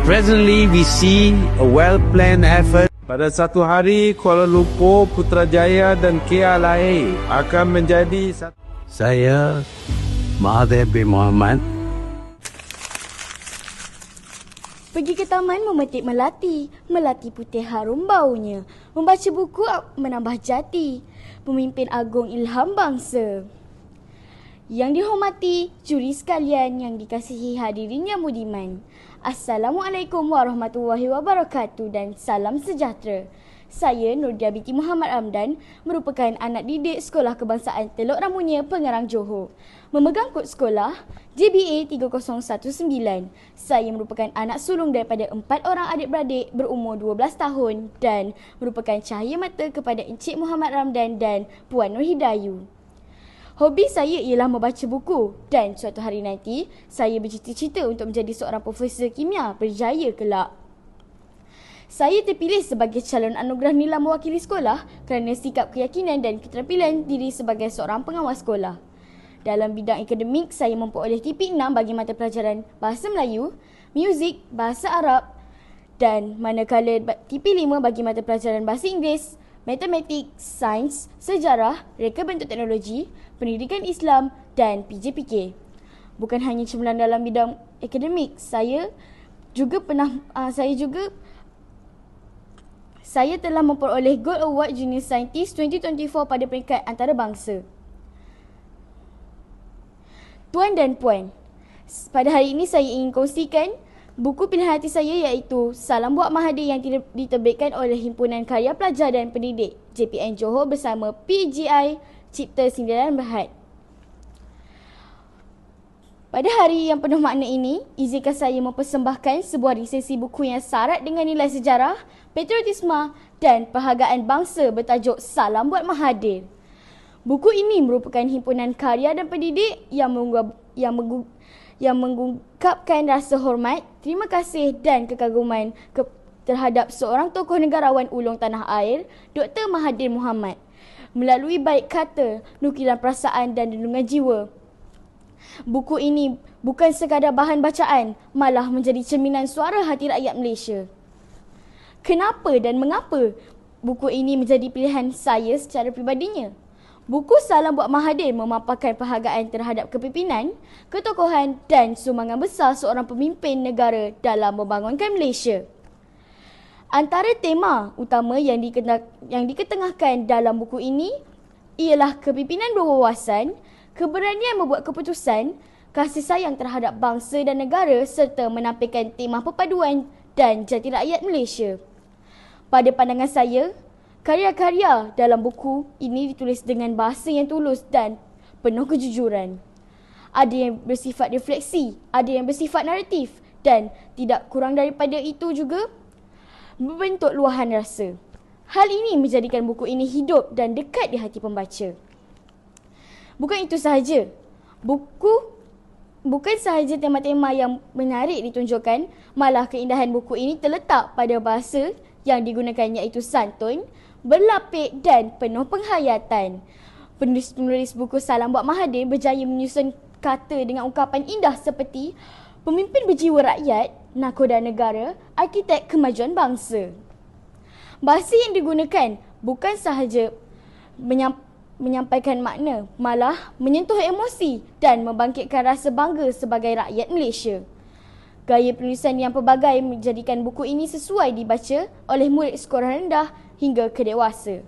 Presently, we see a well-planned effort. Pada satu hari, Kuala Lumpur, Putrajaya dan KLIA akan menjadi satu. Saya, Mahathir bin Mohamad. Pergi ke taman memetik melati. Melati putih harum baunya. Membaca buku menambah jati. Pemimpin agung ilham bangsa. Yang dihormati juri sekalian yang dikasihi hadirin yang budiman. Assalamualaikum warahmatullahi wabarakatuh dan salam sejahtera. Saya Nurdia binti Muhammad Ramdan, merupakan anak didik Sekolah Kebangsaan Teluk Ramunia, Pengerang, Johor. Memegang kod sekolah JBA 3019. Saya merupakan anak sulung daripada 4 orang adik-beradik berumur 12 tahun dan merupakan cahaya mata kepada Encik Muhammad Ramdan dan Puan Nur Hidayu. Hobi saya ialah membaca buku dan suatu hari nanti saya bercita-cita untuk menjadi seorang profesor kimia berjaya kelak. Saya terpilih sebagai calon anugerah nila mewakili sekolah kerana sikap keyakinan dan keterampilan diri sebagai seorang pengawas sekolah. Dalam bidang akademik, saya memperoleh TP 6 bagi mata pelajaran Bahasa Melayu, Muzik, Bahasa Arab dan manakala TP 5 bagi mata pelajaran Bahasa Inggeris, Matematik, Sains, Sejarah, Reka Bentuk Teknologi, Pendidikan Islam dan PJPK. Bukan hanya cemerlang dalam bidang akademik, saya telah memperoleh Gold Award Junior Scientist 2024 pada peringkat antarabangsa. Tuan dan puan, pada hari ini saya ingin kongsikan buku pilihan hati saya iaitu Salam Buat Mahathir yang diterbitkan oleh Himpunan Karya Pelajar dan Pendidik JPN Johor bersama PGI Cipta Sindiran Berhad. Pada hari yang penuh makna ini, izinkan saya mempersembahkan sebuah resensi buku yang syarat dengan nilai sejarah, patriotisme dan perhargaan bangsa bertajuk Salam Buat Mahathir. Buku ini merupakan himpunan karya dan pendidik yang mengungkapkan rasa hormat, terima kasih dan kekaguman terhadap seorang tokoh negarawan ulung tanah air, Dr. Mahathir Mohamad. Melalui baik kata, nukilan perasaan dan renungan jiwa. Buku ini bukan sekadar bahan bacaan, malah menjadi cerminan suara hati rakyat Malaysia. Kenapa dan mengapa buku ini menjadi pilihan saya secara pribadinya? Buku Salam Buat Mahathir memaparkan perhargaan terhadap kepimpinan, ketokohan dan sumbangan besar seorang pemimpin negara dalam membangunkan Malaysia. Antara tema utama yang diketengahkan dalam buku ini ialah kepimpinan berwawasan, keberanian membuat keputusan, kasih sayang terhadap bangsa dan negara serta menampilkan tema perpaduan dan jati rakyat Malaysia. Pada pandangan saya, karya-karya dalam buku ini ditulis dengan bahasa yang tulus dan penuh kejujuran. Ada yang bersifat refleksi, ada yang bersifat naratif dan tidak kurang daripada itu juga berbentuk luahan rasa. Hal ini menjadikan buku ini hidup dan dekat di hati pembaca. Bukan itu sahaja. Bukan sahaja tema-tema yang menarik ditunjukkan, malah keindahan buku ini terletak pada bahasa yang digunakan iaitu santun, berlapik dan penuh penghayatan. Penulis buku Salam Buat Mahathir berjaya menyusun kata dengan ungkapan indah seperti pemimpin berjiwa rakyat, nakoda negara, arkitek kemajuan bangsa. Bahasa yang digunakan bukan sahaja menyampaikan makna, malah menyentuh emosi dan membangkitkan rasa bangga sebagai rakyat Malaysia. Gaya penulisan yang pelbagai menjadikan buku ini sesuai dibaca oleh murid sekolah rendah hingga ke dewasa.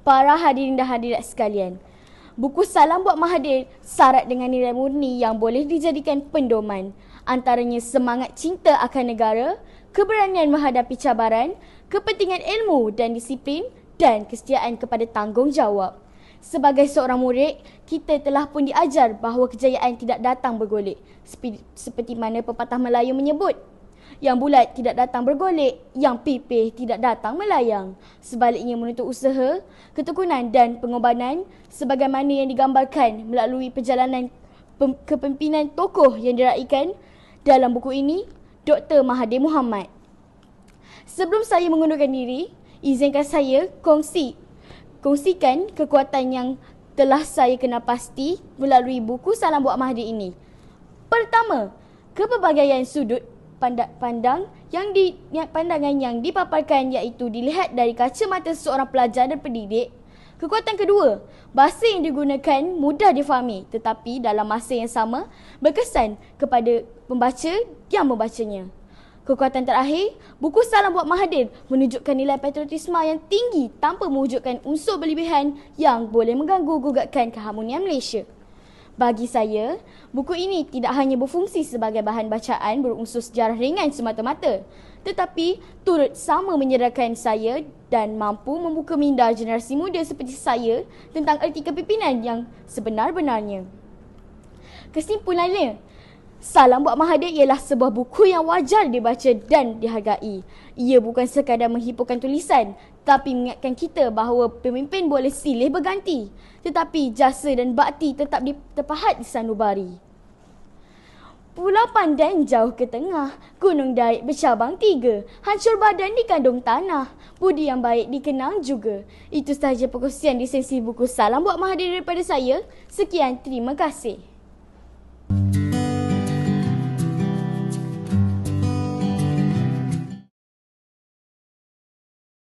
Para hadirin dan hadirat sekalian, buku Salam Buat Mahathir syarat dengan nilai murni yang boleh dijadikan pendoman, antaranya semangat cinta akan negara, keberanian menghadapi cabaran, kepentingan ilmu dan disiplin dan kesetiaan kepada tanggungjawab. Sebagai seorang murid, kita telah pun diajar bahawa kejayaan tidak datang bergolek. Seperti mana pepatah Melayu menyebut, yang bulat tidak datang bergolek, yang pipih tidak datang melayang. Sebaliknya menuntut usaha, ketekunan dan pengorbanan sebagaimana yang digambarkan melalui perjalanan kepimpinan tokoh yang diraikan dalam buku ini, Dr. Mahathir Mohamad. Sebelum saya mengundurkan diri, izinkan saya kongsikan kekuatan yang telah saya kenal pasti melalui buku Salam Buat Mahathir ini. Pertama, kepelbagaian sudut pandangan yang dipaparkan iaitu dilihat dari kacamata seorang pelajar dan pendidik. Kekuatan kedua, bahasa yang digunakan mudah difahami tetapi dalam masa yang sama berkesan kepada pembaca yang membacanya. Kekuatan terakhir, buku Salam Buat Mahathir menunjukkan nilai patriotisme yang tinggi tanpa mewujudkan unsur berlebihan yang boleh mengganggu gugatkan keharmonian Malaysia. Bagi saya, buku ini tidak hanya berfungsi sebagai bahan bacaan berunsur sejarah ringan semata-mata, tetapi turut sama menyedarkan saya dan mampu membuka minda generasi muda seperti saya tentang erti kepimpinan yang sebenar-benarnya. Kesimpulannya, Salam Buat Mahathir ialah sebuah buku yang wajar dibaca dan dihargai. Ia bukan sekadar menghiburkan tulisan, tapi mengingatkan kita bahawa pemimpin boleh silih berganti, tetapi jasa dan bakti tetap terpahat di sanubari. Pulau pandang jauh ke tengah, gunung daik bercabang 3, hancur badan dikandung tanah, budi yang baik dikenang juga. Itu sahaja perkongsian di sesi buku Salam Buat Mahathir daripada saya. Sekian, terima kasih.